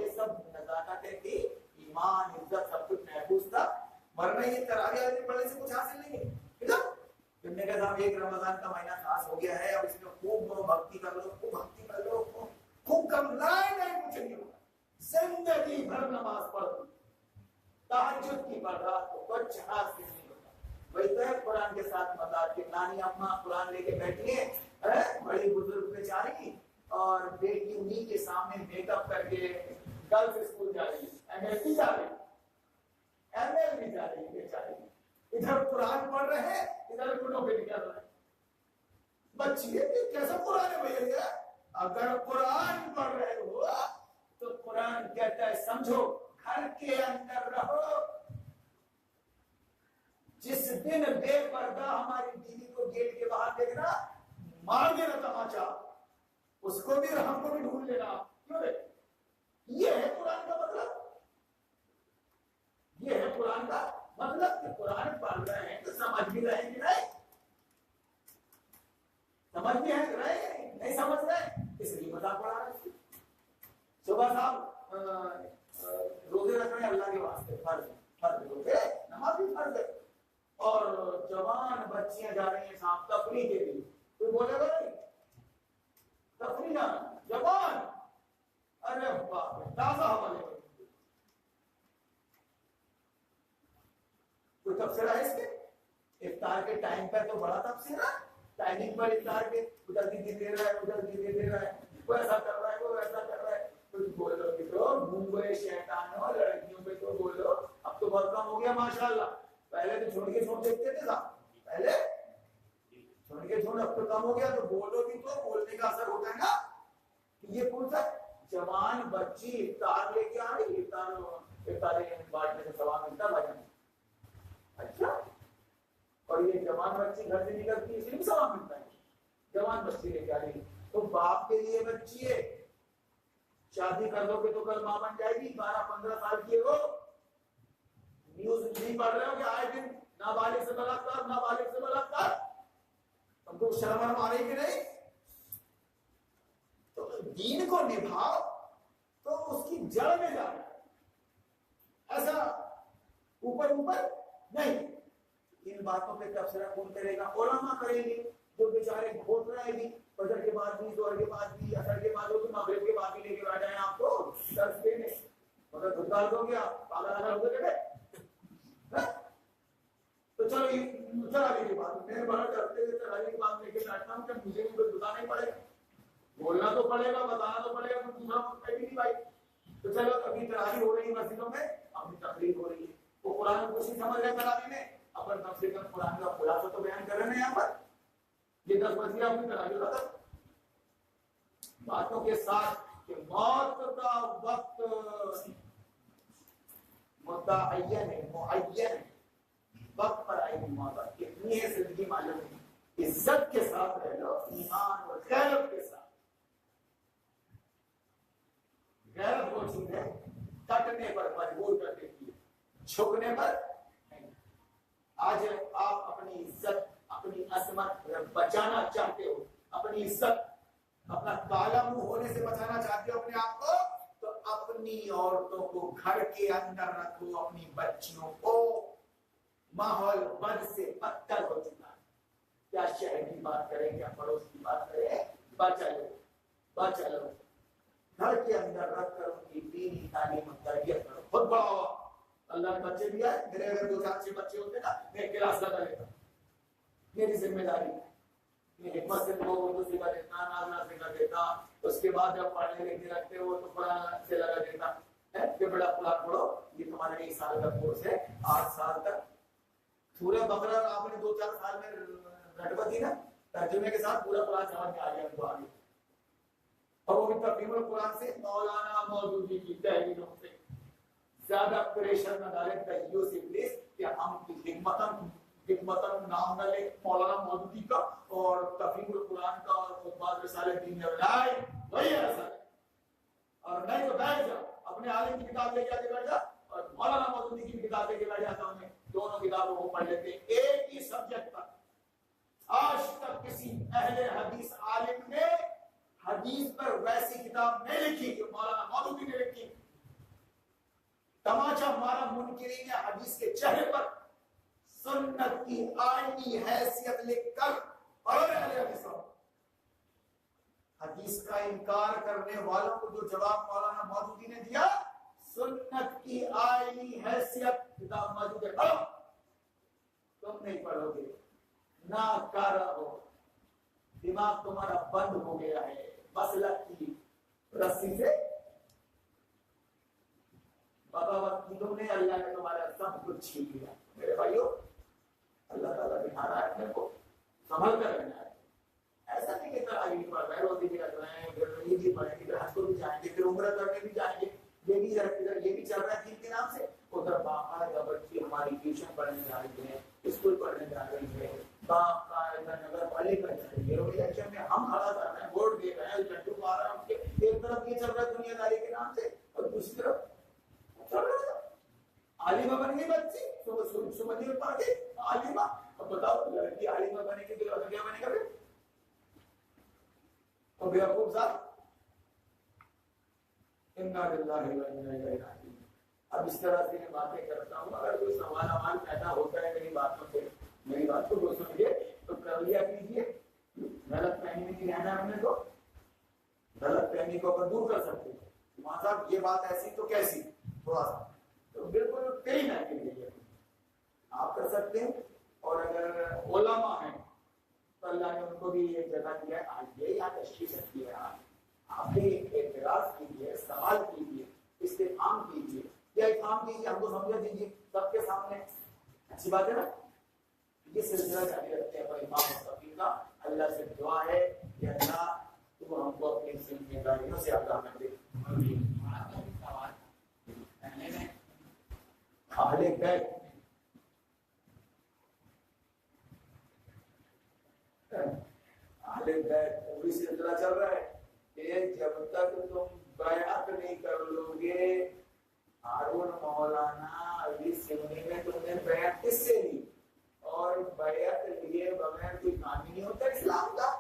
یہ سب نزاکتیں تھی، ایمان عزت سب کچھ محفوظ تھا. ورنہ یہ تراویح پڑھنے سے کچھ حاصل نہیں ہے. تم نے کہا صاحب ایک رمضان کا مہینہ خاص ہو گیا ہے، اب اس میں خوب بھکتی کر لو، خوب بھکتی کر لو، خوب کم. نہیں کچھ نہیں ہوگا. زندگی بھر نماز پڑھ، تہجد کی پڑھ رہا تو کچھ حاصل نہیں ہوتا. وہی تو ہے قرآن کے ساتھ مدد کہ نانی اماں قرآن لے کے بیٹھی ہیں، بڑی بزرگ بیچاری، اور بیٹی انہیں کے سامنے میک اپ کر کے گرلز اسکول جا رہی ہے، ایم ایل بھی جا رہی ہے، ایم ایل بھی جا رہی ہے بیچاری. ادھر قرآن پڑھ رہے ہیں، ادھر گنوں پہ نکل رہے ہیں. بچی ہے کیسا قرآن ہے بھیا؟ اگر قرآن پڑھ رہے ہو تو قرآن کہتا ہے سمجھو گھر کے اندر رہو. جس دن بے پردہ ہماری بیوی کو گیٹ کے باہر دیکھنا، مار دینا تماچا، اس کو بھی ہم کو بھی ڈھونڈ لینا. کیوں ہے؟ یہ ہے قرآن کا مطلب. یہ ہے قرآن کا مطلب کہ قرآن پڑھ رہے ہیں تو سمجھ بھی رہے کہ نہیں، سمجھ بھی ہے رہے نہیں سمجھ رہے، اس لیے مذاق پڑھا رہے. صبح صاحب روزے رکھ رہے ہیں اللہ کے واسطے، فرض روزے، نماز بھی فرض ہے. اور جوان بچیاں جا رہی ہیں صاحب تفریح کے لیے، کوئی بولے گا نہیں تفریح جانا جوان، ارے باپ رے تازہ ہوا لے. کوئی تبصرہ ہے اس کے؟ افطار کے ٹائم پر تو بڑا تبصرہ، ٹائمنگ پر افطار کے ادھر کی دے رہا ہے، ادھر کی دے رہا ہے، وہ ایسا کر رہا ہے، وہ ایسا کر رہا ہے. کچھ بولو کہ تو گھومے شیطانوں، لڑکیوں پہ تو بولو. اب تو بہت کم ہو گیا ماشاءاللہ. پہلے تو چھوڑ کے چھوڑ دیکھتے تھے صاحب، پہلے چھوڑ کے چھوڑ، اب تو کم ہو گیا. تو بولو بھی تو بولنے کا اثر ہوتا ہے نا. یہ کون سا جوان بچی افطار لے کے آ رہی، افطار بانٹنے سے ثواب ملتا بھائی. اچھا، اور یہ جوان بچی گھر سے نکلتی ہے اس لیے بھی ثواب ملتا ہے. جوان بچی لے کے آ رہی تو باپ کے لیے بچی ہے، شادی کر دو گے تو کل ماں بن جائے گی. 12-15 سال کی ہے وہ. نیوز نہیں پڑھ رہے ہو کہ آئے دن نابالغ سے بلاکار، نابالغ سے بلاکار. ہم کو شرم آ رہی کہ نہیں؟ تو دین کو نبھاؤ تو اس کی جڑ میں جانا، ایسا اوپر اوپر نہیں. ان باتوں پہ تبصرہ کون کرے گا؟ علماء کریں گے، جو بیچارے گھوٹ رہے گی فجر کے بعد بھی، ظہر کے بعد بھی، عصر کے بعد بھی، مغرب کے بعد بھی لے کے بیٹھ جائیں آپ کو درس دینے. مگر دھکار دو گیا پاگل ہو گئے. تو چلو چراوی کی بات میرے بڑا کرتے ہوئے چراوی کی بات لے کے بیٹھتا ہوں کہ مجھے بھی کوئی بتا نہیں پڑے گا، بولنا تو پڑے گا، بتانا تو پڑے گا. تو دوسرا کہیں نہیں بھائی. تو چلو ابھی تراوی ہو رہی ہے مسجدوں میں، ابھی تقریر ہو رہی ہے، وہ قرآن کو کچھ نہیں سمجھ رہے تراوی میں. اپن کم سے کم قرآن کا خلاصہ تو بیان کر رہے ہیں یہاں پر. یہ 10 بج گیا اپنی تراوی ختم. باتوں کے ساتھ کہ موت کا وقت متعین ہے، معین ہے، وقت پر آئے گی موت، کتنی ہے زندگی معلوم نہیں، عزت کے ساتھ رہ لو، ایمان اور غیرت کے ساتھ. غیرت وہ چیز ہے کٹنے پر مجبور کر دیتی ہے، جھکنے پر نہیں. آج آپ اپنی عزت، اپنی عظمت بچانا چاہتے ہو، اپنی عزت، اپنا کالا منہ ہونے سے بچانا چاہتے ہو اپنے آپ کو، تو اپنی عورتوں کو گھر کے اندر رکھو، اپنی بچیوں کو. ماحول بد سے بدتر ہو چکا ہے، کیا شہر کی بات کریں، کیا پڑوس کی بات کریں، بچا لو بچا لو. گھر کے اندر رکھ کر ان کی دینی تعلیم اور تربیت کرو. خود بڑا ہوا اللہ نے بچے دیا ہے، میرے اگر 2-4 بچے ہوتے نا میں کلاس لگا لیتا، میری ذمہ داری ہے. حکمت سے وہ اردو سکھا دیتا، نازنا سکھا دیتا، اس کے بعد جب پڑھنے لکھنے لگتے ہو تو قرآن سے لگا دیتا کہ بڑا قرآن پڑھو، یہ تمہارے 1 سال کا کورس ہے، 8 سال تک سورہ بقرہ آپ نے 2-4 سال میں رٹبت دی نا، ترجمے کے ساتھ پورا قرآن سمجھ میں آ گیا تو آگے. اور وہ بھی تفہیم القرآن سے مولانا مودودی کی تحریروں سے. زیادہ پریشر نہ ڈالیں تحیوں سے پلیز کہ ہم کی حکمتن نام نہ لیں مولانا مودودی کا اور تفہیم القرآن کا اور خطبات رسالہ دین میں بنائے وہی ایسا ہے. اور نہیں تو بیٹھ جاؤ اپنے عالم کی کتاب لے کے آگے بیٹھ جا اور مولانا مودودی کی کتاب لے کے بیٹھ جاتا ہوں میں، دونوں کتابوں کو پڑھ لیتے ہیں ایک ہی سبجیکٹ پر. آج تک کسی اہل حدیث عالم نے حدیث پر ویسی کتاب نہیں لکھی جو مولانا مودودی نے لکھی. تماچا مارا منکرین حدیث کے چہرے پر، سنت کی آئینی حیثیت لکھ کر حدیث کا انکار کرنے والوں کو جو جواب مولانا مودودی نے دیا، سنت کی آئینی حیثیت کتاب موجود ہے، پڑھو. تم نہیں پڑھو گے، ناکارہ ہو، دماغ تمہارا بند ہو گیا ہے مسلک کی رسی سے. بغاوت کی تم نے، اللہ نے تمہارا سب کچھ چھین لیا. میرے بھائیو اللہ تعالیٰ دکھا رہا ہے اپنے کو، سنبھل کر رہنا ہے. ایسا نہیں کہ تعلیم پڑھ رہے روزی بھی رکھ رہے ہیں، پھر یہ بھی پڑھیں گے، پھر حج کو بھی جائیں گے، پھر عمرہ کرنے بھی جائیں گے، یہ بھی ادھر یہ بھی چل رہا ہے دین کے نام سے. ادھر باقاعدہ بچی ہماری ٹیوشن پڑھنے جا رہی ہے، اسکول پڑھنے جا رہی ہے، باقاعدہ نگر پالیکا جا رہی ہے، الیکشن میں ہم کھڑا کر رہے ہیں، ووٹ دے رہے ہیں، جنڈو مار رہے ہیں ان کے. ایک طرف یہ چل رہا ہے دنیا داری کے نام سے اور دوسری طرف چل رہا ہے عالمہ بن گئی بچی، سمجھیے پڑھ کے عالمہ. اب بتاؤ لڑکی عالمہ بنے کے دل کیا بنے گا پھر؟ اور بیوقوف صاحب انا للہ و انا الیہ راجعون. اب اس طرح سے میں باتیں کرتا ہوں، اگر کوئی سوال پیدا ہوتا ہے میری باتوں سے، میری بات کو سمجھے تو کر لیا کیجیے. غلط فہمی نہیں رہنا ہم نے، تو غلط فہمی کو اگر دور کر سکتے ہیں وہاں صاحب یہ بات ایسی تو کیسی، تھوڑا سا تو بالکل کئی نہ کے لیے آپ کر سکتے ہیں. اور اگر علماء ہیں تو اللہ نے ان کو بھی یہ جگہ دیا ہے، آئیے یا تشریف رکھیے، آپ بھی اعتراض کیجیے، سوال کیجیے، استفہام کیجیے یا افہام کیجیے، ہم کو سمجھا دیجیے سب کے سامنے. اچھی بات ہے نا. یہ سلسلہ جاری رکھتے ہیں امام مصطفی کا. اللہ سے دعا ہے کہ اللہ تو ہم کو اپنی ذمہ داریوں سے آگاہ کر دے. اہل بیت اہل بیت پوری سلسلہ چل رہا ہے کہ جب تک تم بیعت نہیں کر لو گے، ہارون مولانا علی سنی میں تم نے بیعت کس سے لی؟ اور بیعت لیے بغیر کوئی کام ہی نہیں ہوتا اسلام کا.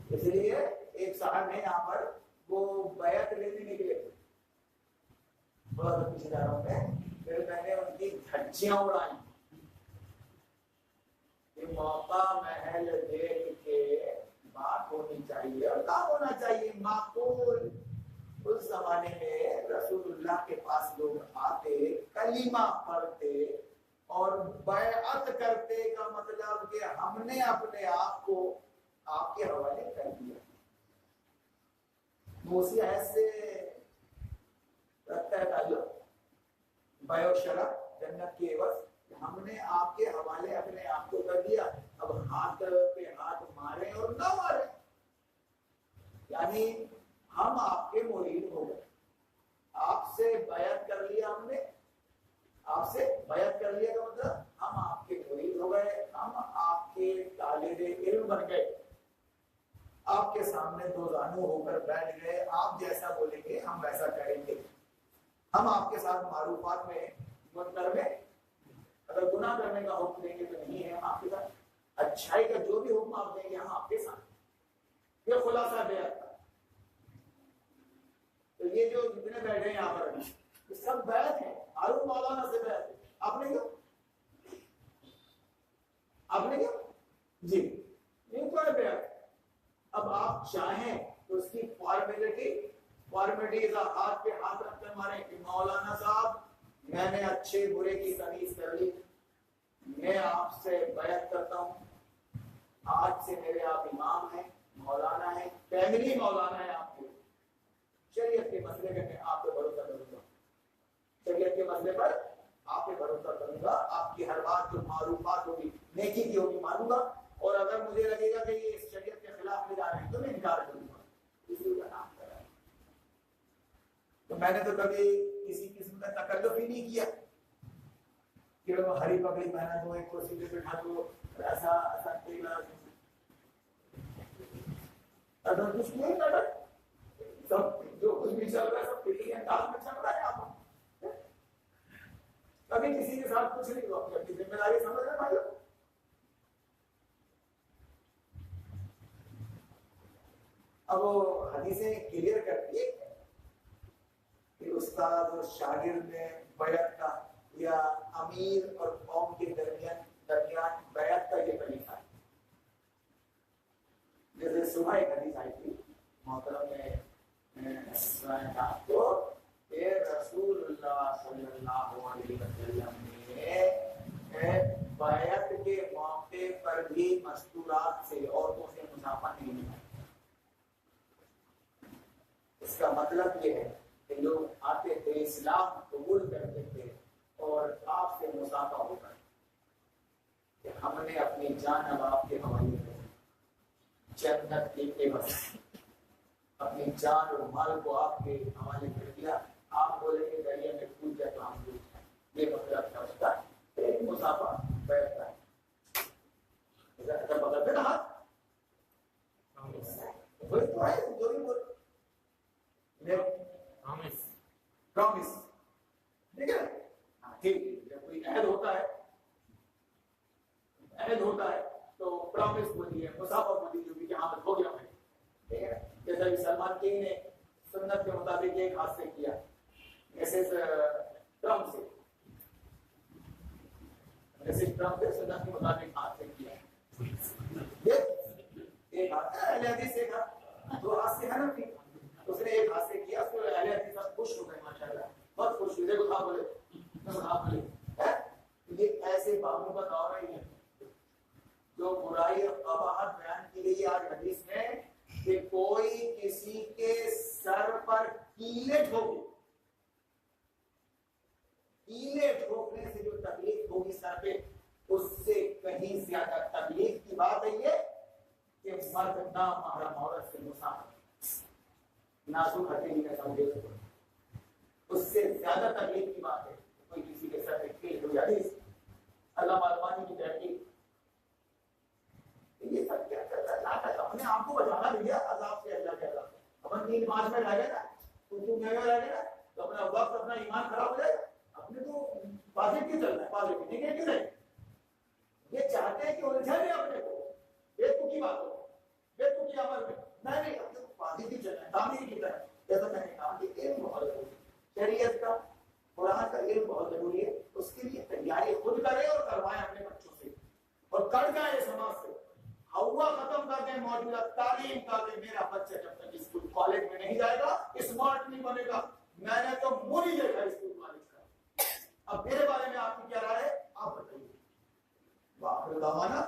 اس لیے ایک صاحب ہے یہاں پر، وہ بیعت لینے نکلے تھے، تھوڑا سا پیچھے جا رہا ہوں میں، پھر میں نے ان کی دھجیاں اڑائی کہ موقع محل دیکھ کے بات ہونی چاہیے اور کام ہونا چاہیے معقول. اس زمانے میں رسول اللہ کے پاس لوگ آتے، کلمہ پڑھتے اور بیعت کرتے کا مطلب کہ ہم نے اپنے آپ کو آپ کے حوالے کر دیا. موسی ایسے رکھتا ہے تعلق بیع و شرع جنت کی عوض، ہم نے آپ کے حوالے اپنے آپ کو کر دیا. اب ہاتھ پہ ہاتھ مارے اور نہ مارے، یعنی ہم آپ کے مرید ہو گئے، آپ سے بیعت کر لیا ہم نے، آپ سے بیعت کر لیا کا مطلب ہم آپ کے مرید ہو گئے، ہم آپ کے طالب علم بن گئے، آپ کے سامنے دو زانو ہو کر بیٹھ گئے، آپ جیسا بولیں گے ہم ویسا کریں گے، ہم آپ کے ساتھ معروفات میں منکر میں اگر گناہ کرنے کا حکم دیں گے تو نہیں ہے، ہم آپ کے ساتھ اچھائی کا جو بھی حکم آپ دیں گے ہم آپ کے ساتھ۔ یہ خلاصہ بیعت کا۔ تو یہ جو جتنے بیٹھے ہیں یہاں پر یہ سب بیعت ہیں، ہارون مولانا سے بیعت ہے۔ آپ نے کیوں جی نہیں تو ہے بیعت۔ اب آپ چاہیں تو اس کی فارمیلٹیز ہاتھ پہ ہاتھ رکھ کر ماریں کہ مولانا صاحب میں نے اچھے برے کی تمیز کر لی، میں آپ سے بیعت کرتا ہوں، آج سے میرے آپ امام ہیں، مولانا ہیں، فیملی مولانا ہے آپ کے، شریعت کے مسئلے میں میں آپ پہ بھروسہ کروں گا، شریعت کے مسئلے پر آپ پہ بھروسہ کروں گا، آپ کی ہر بات جو معروفات ہوگی نیکی کی ہوگی مانوں گا، اور اگر مجھے لگے گا کہ یہ اس شریعت کے خلاف لے جا رہے ہیں تو میں انکار کروں گا، اسی کا نام کر رہا ہے۔ تو میں نے تو کبھی کسی قسم کا تکلف ہی نہیں کیا کہ وہ ہری پگڑی پہنا دو، ایک کرسی پہ بٹھا دو، ایسا ایسا کچھ نہیں کرتا، سب جو کچھ بھی چل رہا ہے سب پلی انداز میں چل رہا ہے۔ آپ کبھی کسی کے ساتھ کچھ نہیں ہوا، اپنی ذمہ داری سمجھ رہے بھائی۔ اب وہ حدیثیں کلیئر کرتی ہے کہ استاد اور شاگرد میں بیعت کا یا امیر اور قوم کے درمیان بیعت کا یہ طریقہ ہے۔ جیسے صبح ایک حدیث آئی تھی محترم نے سنایا تھا آپ کو کہ رسول اللہ صلی اللہ علیہ وسلم نے بیعت کے موقع پر بھی مستورات سے عورتوں سے مسافہ نہیں ملا۔ اس کا مطلب یہ ہے کہ لوگ آتے تھے، اسلام قبول کرتے تھے اور آپ سے مسافہ ہو کر کہ ہم نے اپنی جان اب آپ کے حوالے کر جنت کی عوض اپنی جان اور مال کو آپ کے حوالے کر دیا، آپ بولیں گے دریا میں کود جائے تو ہم کود جائیں، یہ مطلب تھا اس کا۔ ایک مسافہ بیٹھتا ہے پکڑتے نا ہاتھ، وہی تو ہے جو بھی بول پرومس، ٹھیک ہے ٹھیک۔ جب کوئی عہد ہوتا ہے تو پرومس بولیے، مسافہ بولیے، جو بھی ہاں ہو گیا میں، ٹھیک ہے۔ جیسا کہ سلمان کنگ نے سنت کے مطابق ایک ہاتھ سے کیا، مسز ٹرمپ سے سنت کے مطابق ہاتھ سے کیا، ایک ہاتھ اہل حدیث سے تھا، دو ہاتھ سے حنفی، اس نے ایک ہاتھ سے کیا، اس کو اہل حدیث سب خوش ہو گئے ماشاءاللہ، بہت خوش ہوئے، دیکھو بولے یہ ایسے بابوں کا دور ہے جو برائی اور قباحت بیان کی گئی آج حدیث میں کہ کوئی کسی کے سر پر کیلے ٹھوکے، کیلے ٹھوکنے سے جو تکلیف ہوگی سر پہ، اس سے کہیں زیادہ تکلیف کی بات ہے یہ کہ مرد نہ محرم عورت سے مسافر ناسو ہتھیلی میں سمجھے، اس سے زیادہ تکلیف کی بات ہے کوئی کسی کے سر پہ کیل ہو جاتی۔ علامہ البانی کی تحقیق، یہ سب کیا کرتا ہے، لاتا اپنے آپ کو بچانا بھی ہے عذاب سے، اللہ کے عذاب سے۔ اپن 3 5 میں رہ گئے نا تو میں رہ گئے نا تو اپنا وقت اپنا ایمان خراب ہو جائے گا۔ اپنے تو پازیٹیو کیوں چل رہا ہے، پازیٹیو نیگیٹو نہیں، یہ چاہتے ہیں کہ الجھنے اپنے کو بے تکی باتوں بے تکی عمل میں، نہیں اپنے کو پازیٹیو چلنا ہے، تعمیر کی طرح۔ جیسا میں نے کہا کہ علم بہت ضروری ہے، شریعت کا قرآن کا علم بہت ضروری ہے، اس کے لیے تیاری خود کریں اور کروائیں اپنے بچوں سے، اور کر جائے سماج سے۔ ہوا ختم کر دیں موجودہ تعلیم کا کہ میرا بچہ جب تک اسکول کالج میں نہیں جائے گا اسمارٹ نہیں بنے گا۔ میں نے تو منہ نہیں دیکھا اسکول کالج کا۔ اب میرے بارے میں آپ کی کیا رائے ہے، آپ بتائیے۔ وآخر دعوانا